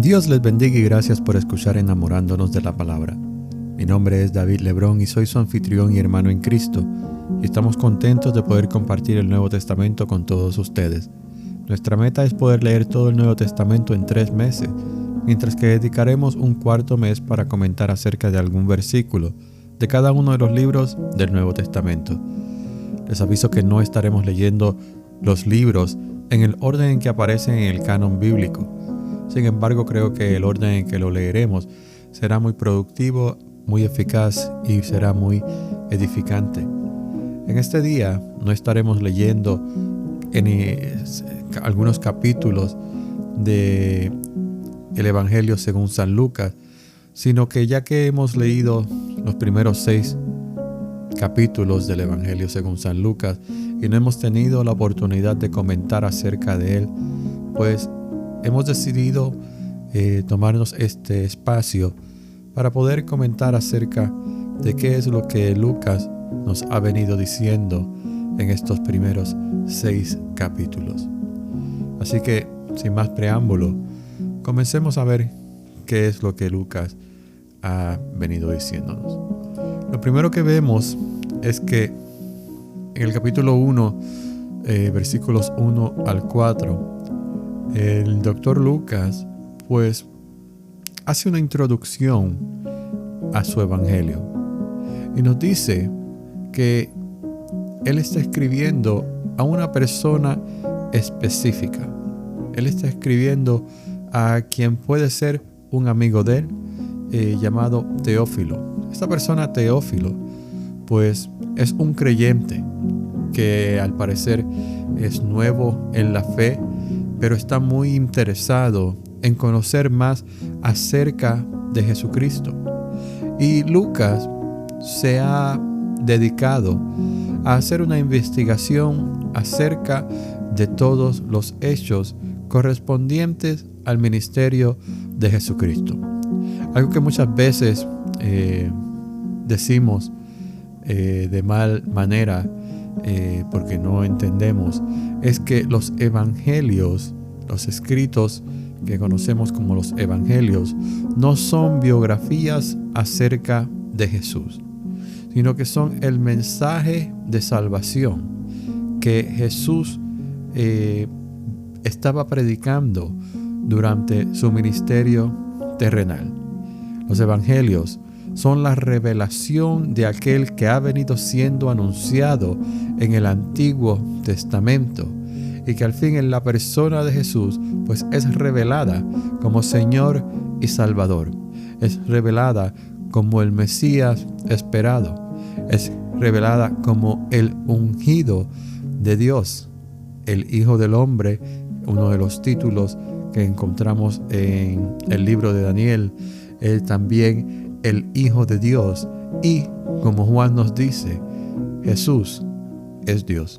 Dios les bendiga y gracias por escuchar Enamorándonos de la Palabra. Mi nombre es David Lebrón y soy su anfitrión y hermano en Cristo. Y estamos contentos de poder compartir el Nuevo Testamento con todos ustedes. Nuestra meta es poder leer todo el Nuevo Testamento en 3 meses, mientras que dedicaremos un cuarto mes para comentar acerca de algún versículo de cada uno de los libros del Nuevo Testamento. Les aviso que no estaremos leyendo los libros en el orden en que aparecen en el canon bíblico. Sin embargo, creo que el orden en que lo leeremos será muy productivo, muy eficaz y será muy edificante. En este día no estaremos leyendo algunos capítulos del Evangelio según San Lucas, sino que ya que hemos leído los primeros 6 capítulos del Evangelio según San Lucas y no hemos tenido la oportunidad de comentar acerca de él, pues hemos decidido tomarnos este espacio para poder comentar acerca de qué es lo que Lucas nos ha venido diciendo en estos primeros 6 capítulos. Así que, sin más preámbulo, comencemos a ver qué es lo que Lucas ha venido diciéndonos. Lo primero que vemos es que en el capítulo 1, versículos 1 al 4, el doctor Lucas pues hace una introducción a su evangelio y nos dice que él está escribiendo a una persona específica. Él está escribiendo a quien puede ser un amigo de él, llamado Teófilo. Esta persona Teófilo pues es un creyente que al parecer es nuevo en la fe, pero está muy interesado en conocer más acerca de Jesucristo. Y Lucas se ha dedicado a hacer una investigación acerca de todos los hechos correspondientes al ministerio de Jesucristo. Algo que muchas veces decimos de mal manera, porque no entendemos, es que los evangelios, los escritos que conocemos como los evangelios, no son biografías acerca de Jesús, sino que son el mensaje de salvación que Jesús estaba predicando durante su ministerio terrenal. Los evangelios son la revelación de aquel que ha venido siendo anunciado en el Antiguo Testamento y que al fin en la persona de Jesús pues es revelada como Señor y Salvador. Es revelada como el Mesías esperado. Es revelada como el ungido de Dios, el Hijo del Hombre, uno de los títulos que encontramos en el libro de Daniel. También el Hijo de Dios, y como Juan nos dice, Jesús es Dios.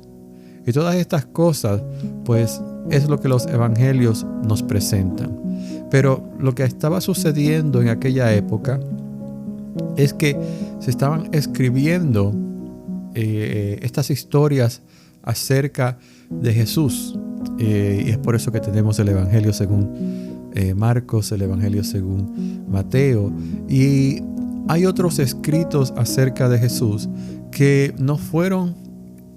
Y todas estas cosas pues es lo que los evangelios nos presentan. Pero lo que estaba sucediendo en aquella época es que se estaban escribiendo estas historias acerca de Jesús, y es por eso que tenemos el Evangelio según Marcos, el Evangelio según Mateo, y hay otros escritos acerca de Jesús que no fueron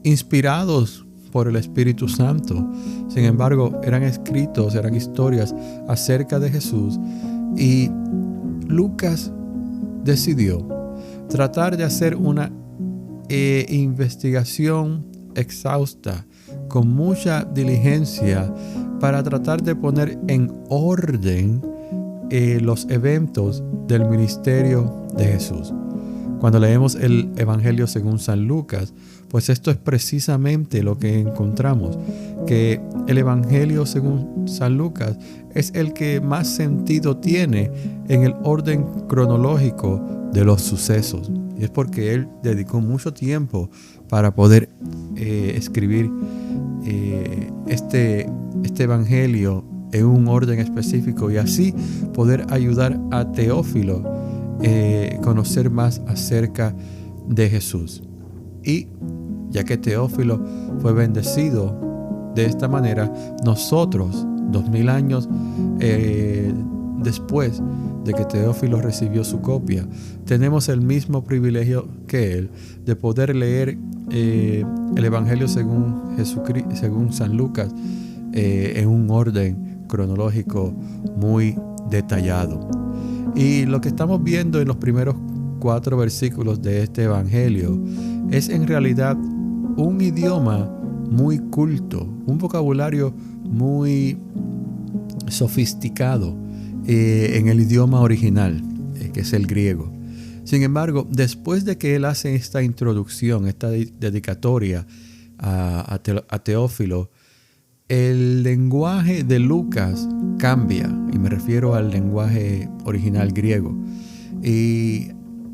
inspirados por el Espíritu Santo. Sin embargo, eran escritos, eran historias acerca de Jesús, y Lucas decidió tratar de hacer una investigación exhausta con mucha diligencia para tratar de poner en orden los eventos del ministerio de Jesús. Cuando leemos el Evangelio según San Lucas, pues esto es precisamente lo que encontramos, que el Evangelio según San Lucas es el que más sentido tiene en el orden cronológico de los sucesos. Y es porque él dedicó mucho tiempo para poder escribir este Evangelio en un orden específico y así poder ayudar a Teófilo a conocer más acerca de Jesús. Y ya que Teófilo fue bendecido de esta manera, nosotros 2000 años después de que Teófilo recibió su copia, tenemos el mismo privilegio que él de poder leer el Evangelio según San Lucas en un orden cronológico muy detallado. Y lo que estamos viendo en los primeros 4 versículos de este Evangelio es en realidad un idioma muy culto, un vocabulario muy sofisticado en el idioma original, que es el griego. Sin embargo, después de que él hace esta introducción, esta dedicatoria a Teófilo, el lenguaje de Lucas cambia, y me refiero al lenguaje original griego. Y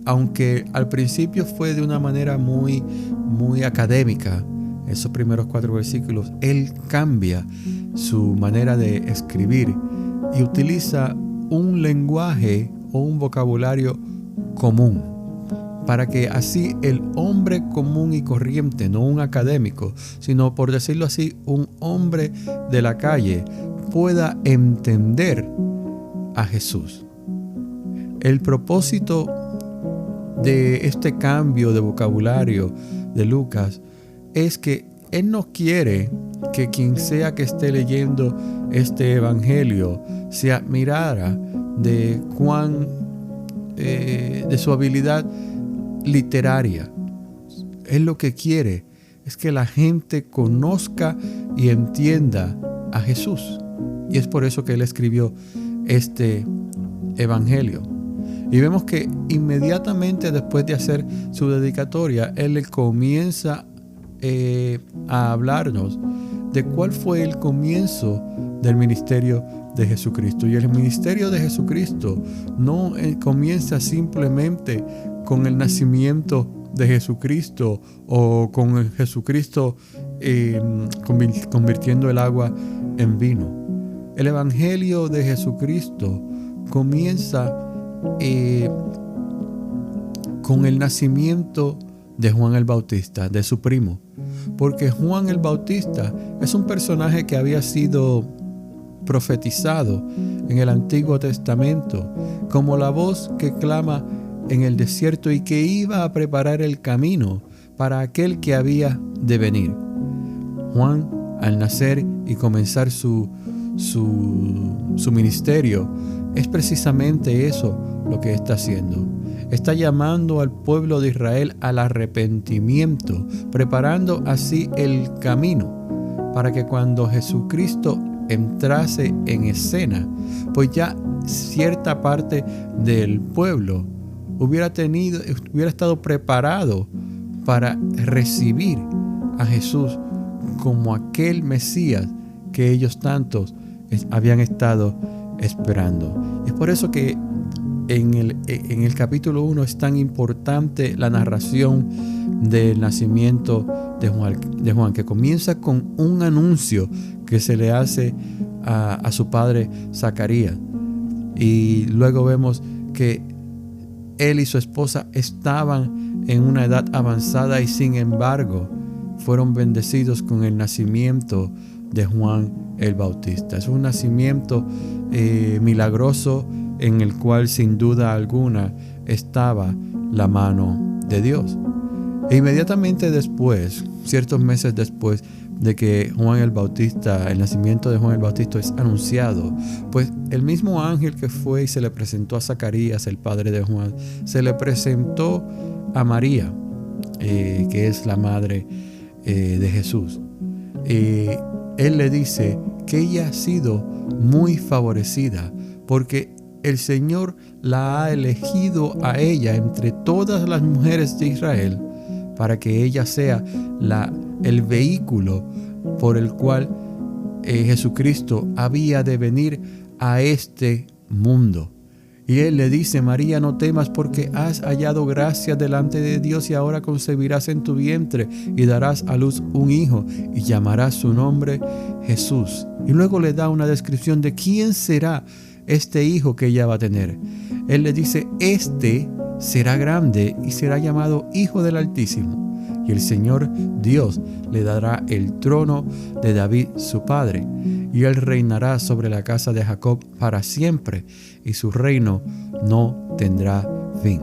aunque al principio fue de una manera muy, muy académica, esos primeros 4 versículos, él cambia su manera de escribir y utiliza un lenguaje o un vocabulario común, para que así el hombre común y corriente, no un académico, sino, por decirlo así, un hombre de la calle, pueda entender a Jesús. El propósito de este cambio de vocabulario de Lucas es que él no quiere que quien sea que esté leyendo este evangelio se admirara de su habilidad literaria. Él lo que quiere es que la gente conozca y entienda a Jesús. Y es por eso que él escribió este evangelio. Y vemos que inmediatamente después de hacer su dedicatoria, él le comienza a hablarnos de cuál fue el comienzo del ministerio de Jesucristo. Y el ministerio de Jesucristo no comienza simplemente con el nacimiento de Jesucristo o con Jesucristo convirtiendo el agua en vino. El evangelio de Jesucristo comienza con el nacimiento de Juan el Bautista, de su primo, porque Juan el Bautista es un personaje que había sido profetizado en el Antiguo Testamento como la voz que clama en el desierto y que iba a preparar el camino para aquel que había de venir. Juan, al nacer y comenzar su ministerio, es precisamente eso lo que está haciendo. Está llamando al pueblo de Israel al arrepentimiento, preparando así el camino para que cuando Jesucristo entrase en escena, pues ya cierta parte del pueblo hubiera estado preparado para recibir a Jesús como aquel Mesías que ellos tantos habían estado esperando. Y es por eso que en el capítulo 1 es tan importante la narración del nacimiento de Juan, que comienza con un anuncio que se le hace a su padre Zacarías. Y luego vemos que él y su esposa estaban en una edad avanzada y sin embargo fueron bendecidos con el nacimiento de Juan el Bautista. Es un nacimiento milagroso en el cual sin duda alguna estaba la mano de Dios. E inmediatamente después, ciertos meses después de que el nacimiento de Juan el Bautista es anunciado, pues el mismo ángel que fue y se le presentó a Zacarías, el padre de Juan, se le presentó a María, que es la madre de Jesús. Él le dice que ella ha sido muy favorecida porque el Señor la ha elegido a ella entre todas las mujeres de Israel para que ella sea el vehículo por el cual Jesucristo había de venir a este mundo. Y él le dice: María, no temas, porque has hallado gracia delante de Dios, y ahora concebirás en tu vientre y darás a luz un hijo y llamarás su nombre Jesús. Y luego le da una descripción de quién será este hijo que ella va a tener. Él le dice: este será grande y será llamado Hijo del Altísimo, y el Señor Dios le dará el trono de David su padre, y él reinará sobre la casa de Jacob para siempre, y su reino no tendrá fin.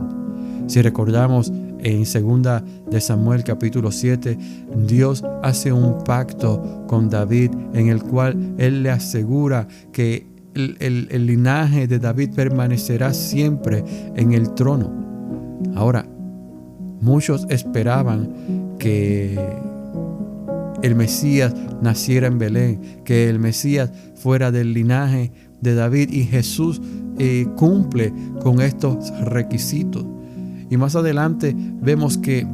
Si recordamos en 2 de Samuel capítulo 7, Dios hace un pacto con David en el cual él le asegura que el linaje de David permanecerá siempre en el trono. Ahora, muchos esperaban que el Mesías naciera en Belén, que el Mesías fuera del linaje de David, y Jesús cumple con estos requisitos. Y más adelante vemos que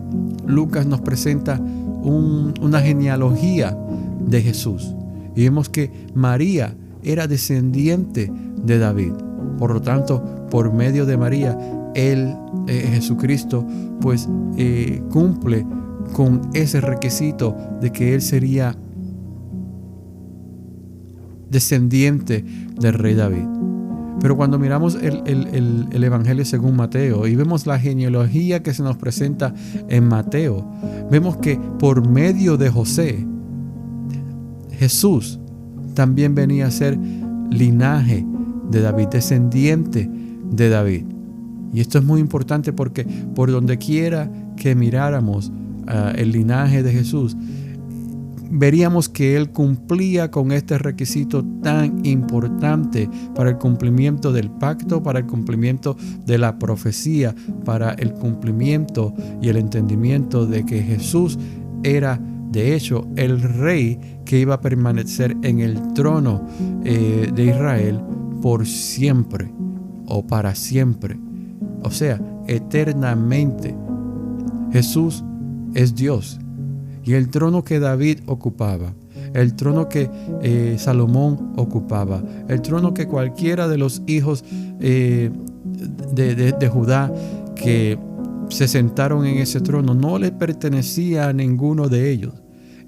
Lucas nos presenta una genealogía de Jesús. Y vemos que María era descendiente de David. Por lo tanto, por medio de María, Jesucristo, pues cumple con ese requisito de que él sería descendiente del rey David. Pero cuando miramos el Evangelio según Mateo y vemos la genealogía que se nos presenta en Mateo, vemos que por medio de José, Jesús también venía a ser linaje de David, descendiente de David. Y esto es muy importante porque por donde quiera que miráramos el linaje de Jesús, veríamos que él cumplía con este requisito tan importante para el cumplimiento del pacto, para el cumplimiento de la profecía, para el cumplimiento y el entendimiento de que Jesús era, de hecho, el rey que iba a permanecer en el trono de Israel por siempre o para siempre, o sea, eternamente. Jesús es Dios. Y el trono que David ocupaba, el trono que Salomón ocupaba, el trono que cualquiera de los hijos de Judá que se sentaron en ese trono, no le pertenecía a ninguno de ellos.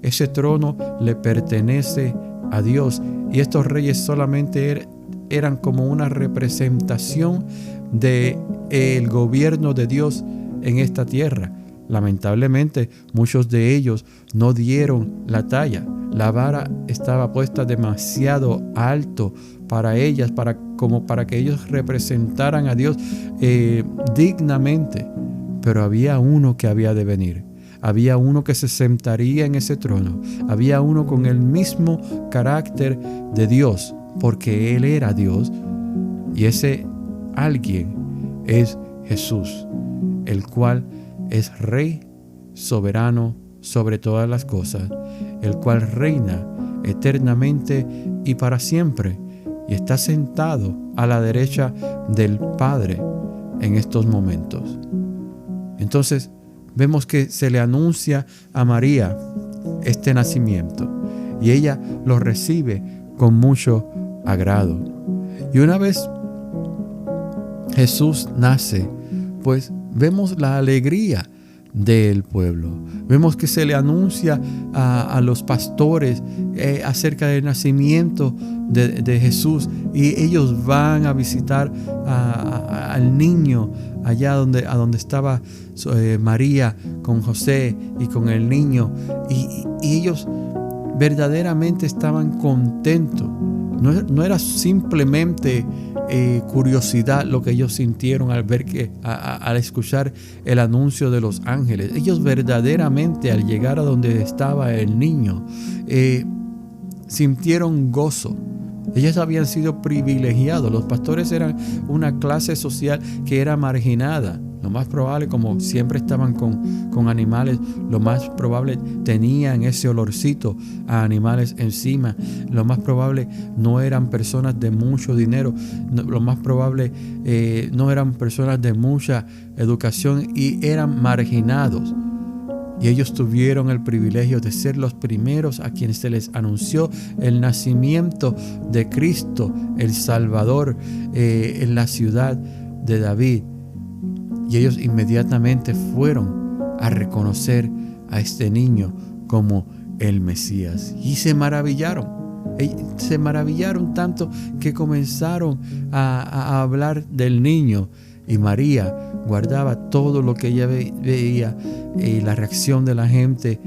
Ese trono le pertenece a Dios. Y estos reyes solamente eran como una representación del gobierno de Dios en esta tierra. Lamentablemente, muchos de ellos no dieron la talla. La vara estaba puesta demasiado alto para ellas, como para que ellos representaran a Dios dignamente. Pero había uno que había de venir. Había uno que se sentaría en ese trono. Había uno con el mismo carácter de Dios, porque Él era Dios. Y ese alguien es Jesús, el cual es Rey soberano sobre todas las cosas, el cual reina eternamente y para siempre, y está sentado a la derecha del Padre en estos momentos. Entonces, vemos que se le anuncia a María este nacimiento, y ella lo recibe con mucho agrado. Y una vez Jesús nace, pues vemos la alegría del pueblo. Vemos que se le anuncia a los pastores acerca del nacimiento de Jesús, y ellos van a visitar al niño allá a donde estaba María con José y con el niño, y ellos verdaderamente estaban contentos. No era simplemente curiosidad lo que ellos sintieron al escuchar el anuncio de los ángeles. Ellos verdaderamente, al llegar a donde estaba el niño, sintieron gozo. Ellos habían sido privilegiados. Los pastores eran una clase social que era marginada. Lo más probable, como siempre estaban con animales, lo más probable tenían ese olorcito a animales encima. Lo más probable no eran personas de mucho dinero. Lo más probable no eran personas de mucha educación, y eran marginados. Y ellos tuvieron el privilegio de ser los primeros a quienes se les anunció el nacimiento de Cristo, el Salvador, en la ciudad de David. Y ellos inmediatamente fueron a reconocer a este niño como el Mesías. Y se maravillaron. Se maravillaron tanto que comenzaron a hablar del niño. Y María, guardaba todo lo que ella veía, la reacción de la gente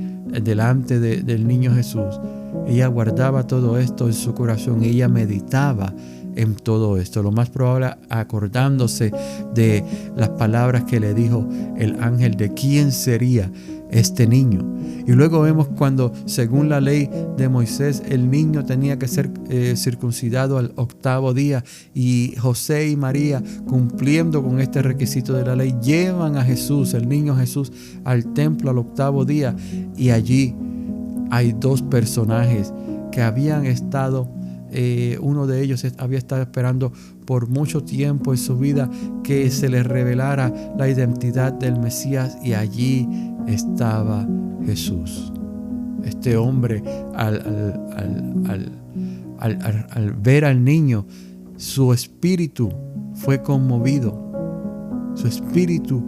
delante del niño Jesús. Ella guardaba todo esto en su corazón, ella meditaba en todo esto, lo más probable acordándose de las palabras que le dijo el ángel de quién sería este niño. Y luego vemos cuando, según la ley de Moisés, el niño tenía que ser circuncidado al 8º día, y José y María, cumpliendo con este requisito de la ley, llevan a Jesús, el niño Jesús, al templo al 8º día, y allí hay dos personajes que habían estado, uno de ellos había estado esperando por mucho tiempo en su vida que se les revelara la identidad del Mesías, y allí estaba Jesús. Este hombre, al ver al niño, su espíritu fue conmovido. Su espíritu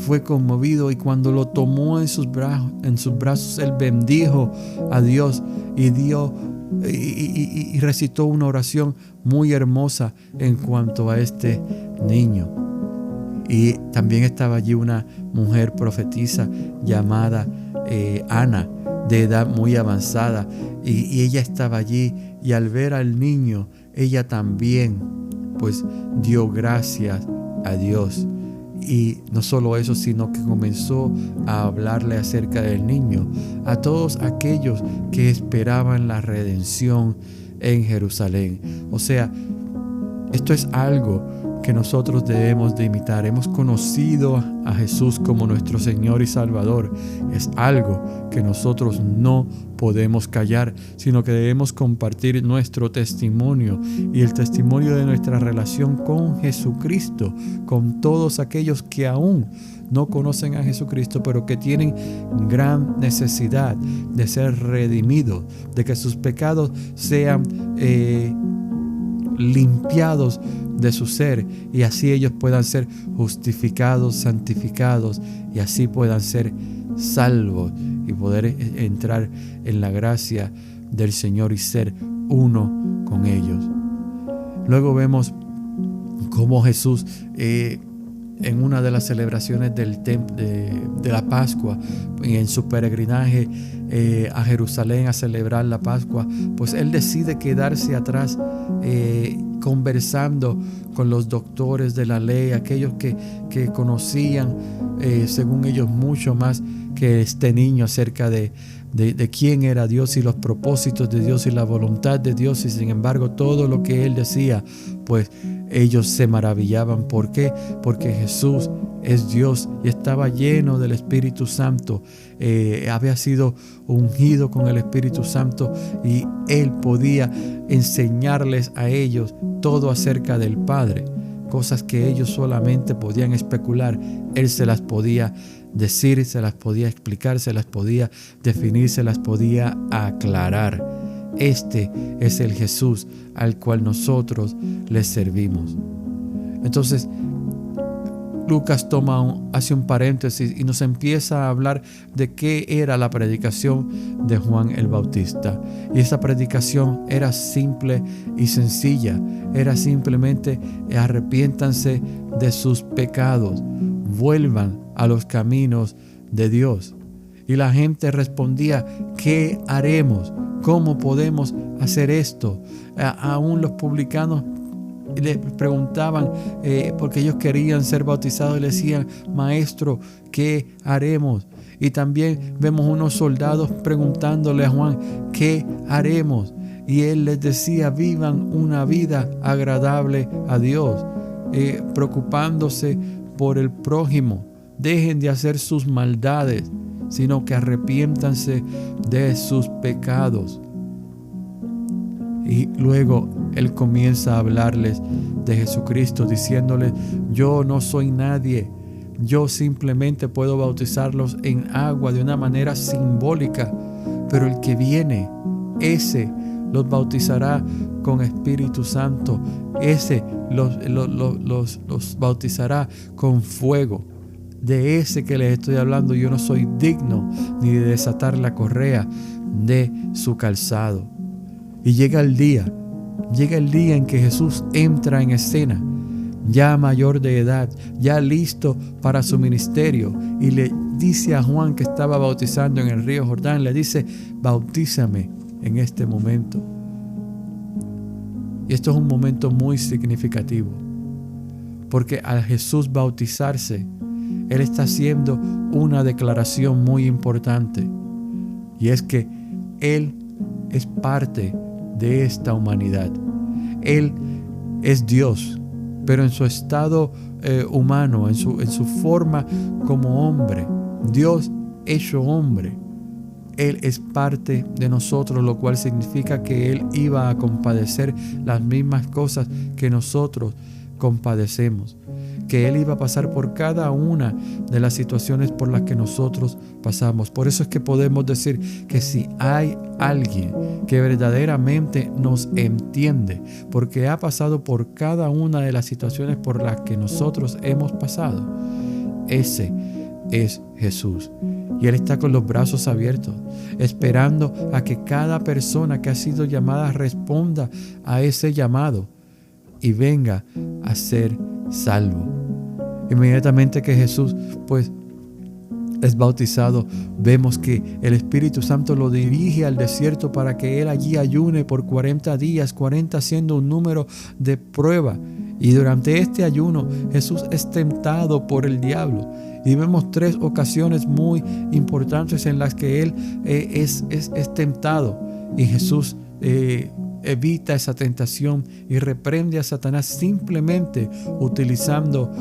fue conmovido, y cuando lo tomó en sus brazos, él bendijo a Dios y recitó una oración muy hermosa en cuanto a este niño. Y también estaba allí una mujer profetisa llamada Ana, de edad muy avanzada, y ella estaba allí, y al ver al niño, ella también pues dio gracias a Dios. Y no solo eso, sino que comenzó a hablarle acerca del niño a todos aquellos que esperaban la redención en Jerusalén. O sea, esto es algo que nosotros debemos de imitar. Hemos conocido a Jesús como nuestro Señor y Salvador. Es algo que nosotros no podemos callar, sino que debemos compartir nuestro testimonio y el testimonio de nuestra relación con Jesucristo, con todos aquellos que aún no conocen a Jesucristo, pero que tienen gran necesidad de ser redimidos, de que sus pecados sean limpiados de su ser, y así ellos puedan ser justificados, santificados, y así puedan ser salvos y poder entrar en la gracia del Señor y ser uno con ellos. Luego vemos cómo Jesús en una de las celebraciones de la Pascua, en su peregrinaje a Jerusalén a celebrar la Pascua, pues él decide quedarse atrás conversando con los doctores de la ley, aquellos que conocían según ellos mucho más que este niño acerca de quién era Dios y los propósitos de Dios y la voluntad de Dios. Y sin embargo, todo lo que él decía, pues ellos se maravillaban. ¿Por qué? Porque Jesús es Dios y estaba lleno del Espíritu Santo. Había sido ungido con el Espíritu Santo, y él podía enseñarles a ellos todo acerca del Padre. Cosas que ellos solamente podían especular, él se las podía decir, se las podía explicar, se las podía definir, se las podía aclarar. Este es el Jesús al cual nosotros le servimos. Entonces, Lucas hace un paréntesis y nos empieza a hablar de qué era la predicación de Juan el Bautista. Y esa predicación era simple y sencilla. Era simplemente: arrepiéntanse de sus pecados, vuelvan a los caminos de Dios. Y la gente respondía: ¿qué haremos? ¿Cómo podemos hacer esto? Aún los publicanos le preguntaban porque ellos querían ser bautizados, y le decían: Maestro, ¿qué haremos? Y también vemos unos soldados preguntándole a Juan: ¿qué haremos? Y él les decía: vivan una vida agradable a Dios, preocupándose por el prójimo. Dejen de hacer sus maldades, sino que arrepiéntanse de sus pecados. Y luego él comienza a hablarles de Jesucristo, diciéndoles: yo no soy nadie, yo simplemente puedo bautizarlos en agua de una manera simbólica, pero el que viene, ese los bautizará con Espíritu Santo, ese los bautizará con fuego. De ese que les estoy hablando, yo no soy digno ni de desatar la correa de su calzado. Y llega el día en que Jesús entra en escena. ya mayor de edad, ya listo para su ministerio. Y le dice a Juan, que estaba bautizando en el río Jordán, le dice: bautízame en este momento. Y esto es un momento muy significativo, porque al Jesús bautizarse, Él está haciendo una declaración muy importante, y es que Él es parte de esta humanidad. Él es Dios, pero en su estado humano, en su forma como hombre, Dios hecho hombre. Él es parte de nosotros, lo cual significa que Él iba a compadecer las mismas cosas que nosotros compadecemos, que Él iba a pasar por cada una de las situaciones por las que nosotros pasamos. Por eso es que podemos decir que si hay alguien que verdaderamente nos entiende, porque ha pasado por cada una de las situaciones por las que nosotros hemos pasado, ese es Jesús. Y Él está con los brazos abiertos, esperando a que cada persona que ha sido llamada responda a ese llamado y venga a ser salvo. Inmediatamente que Jesús es bautizado, vemos que el Espíritu Santo lo dirige al desierto para que Él allí ayune por 40 días, 40 siendo un número de prueba. Y durante este ayuno Jesús es tentado por el diablo. Y vemos 3 ocasiones muy importantes en las que Él es tentado. Y Jesús evita esa tentación y reprende a Satanás simplemente utilizando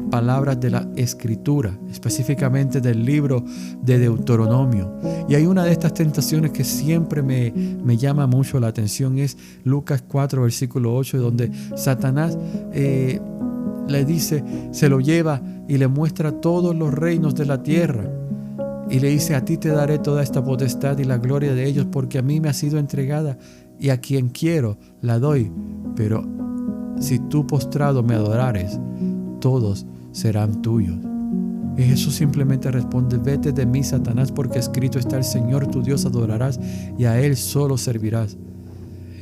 palabras de la Escritura, específicamente del libro de Deuteronomio. Y hay una de estas tentaciones que siempre me llama mucho la atención, es Lucas 4, versículo 8, donde Satanás le dice, se lo lleva y le muestra todos los reinos de la tierra. Y le dice: a ti te daré toda esta potestad y la gloria de ellos, porque a mí me ha sido entregada, y a quien quiero la doy. Pero si tú postrado me adorares, todos serán tuyos. Y Jesús simplemente responde: vete de mí, Satanás, porque escrito está: el Señor tu Dios adorarás y a Él solo servirás.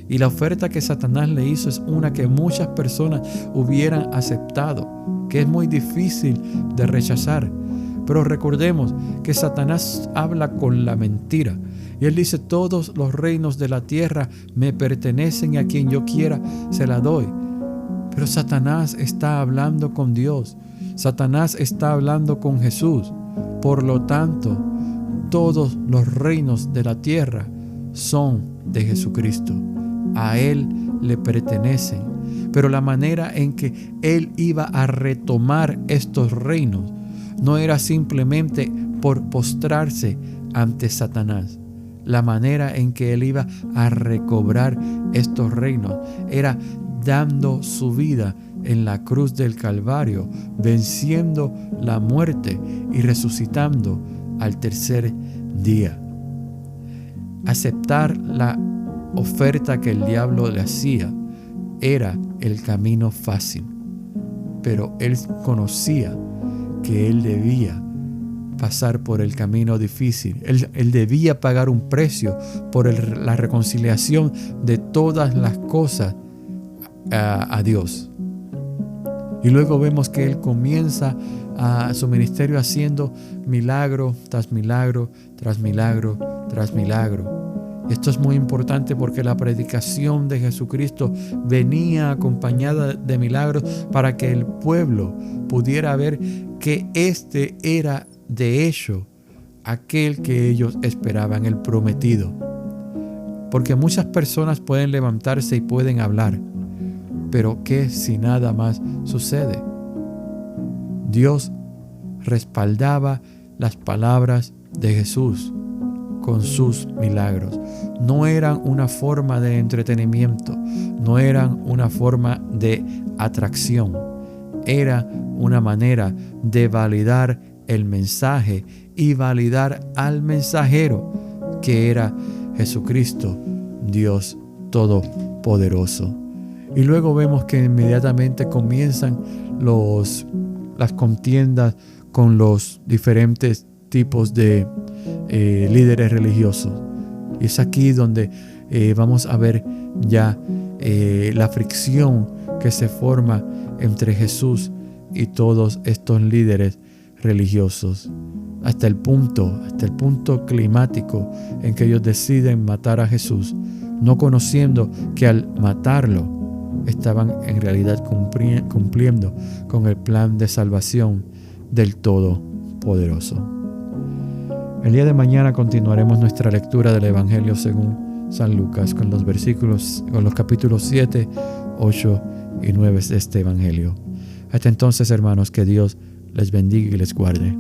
Y la oferta que Satanás le hizo es una que muchas personas hubieran aceptado, que es muy difícil de rechazar. Pero recordemos que Satanás habla con la mentira. Y él dice: todos los reinos de la tierra me pertenecen y a quien yo quiera se la doy. Pero Satanás está hablando con Dios. Satanás está hablando con Jesús. Por lo tanto, todos los reinos de la tierra son de Jesucristo. A Él le pertenecen. Pero la manera en que Él iba a retomar estos reinos no era simplemente por postrarse ante Satanás. La manera en que Él iba a recobrar estos reinos era dando su vida en la cruz del Calvario, venciendo la muerte y resucitando al tercer día. Aceptar la oferta que el diablo le hacía era el camino fácil, pero Él conocía que Él debía pasar por el camino difícil. Él debía pagar un precio por la reconciliación de todas las cosas a Dios. Y luego vemos que Él comienza a su ministerio haciendo milagro tras milagro, tras milagro, tras milagro. Esto es muy importante porque la predicación de Jesucristo venía acompañada de milagros para que el pueblo pudiera ver que este era de hecho aquel que ellos esperaban, el prometido. Porque muchas personas pueden levantarse y pueden hablar, pero ¿qué si nada más sucede? Dios respaldaba las palabras de Jesús con sus milagros. No eran una forma de entretenimiento, no eran una forma de atracción, era una manera de validar el mensaje y validar al mensajero, que era Jesucristo, Dios Todopoderoso. Y luego vemos que inmediatamente comienzan las contiendas con los diferentes tipos de líderes religiosos. Y es aquí donde vamos a ver ya la fricción que se forma entre Jesús y todos estos líderes religiosos, hasta el punto climático en que ellos deciden matar a Jesús, no conociendo que al matarlo estaban en realidad cumpliendo con el plan de salvación del Todopoderoso. El día de mañana continuaremos nuestra lectura del Evangelio según San Lucas con los capítulos 7, 8 y 9 de este Evangelio. Hasta entonces, hermanos, que Dios les bendiga y les guarde.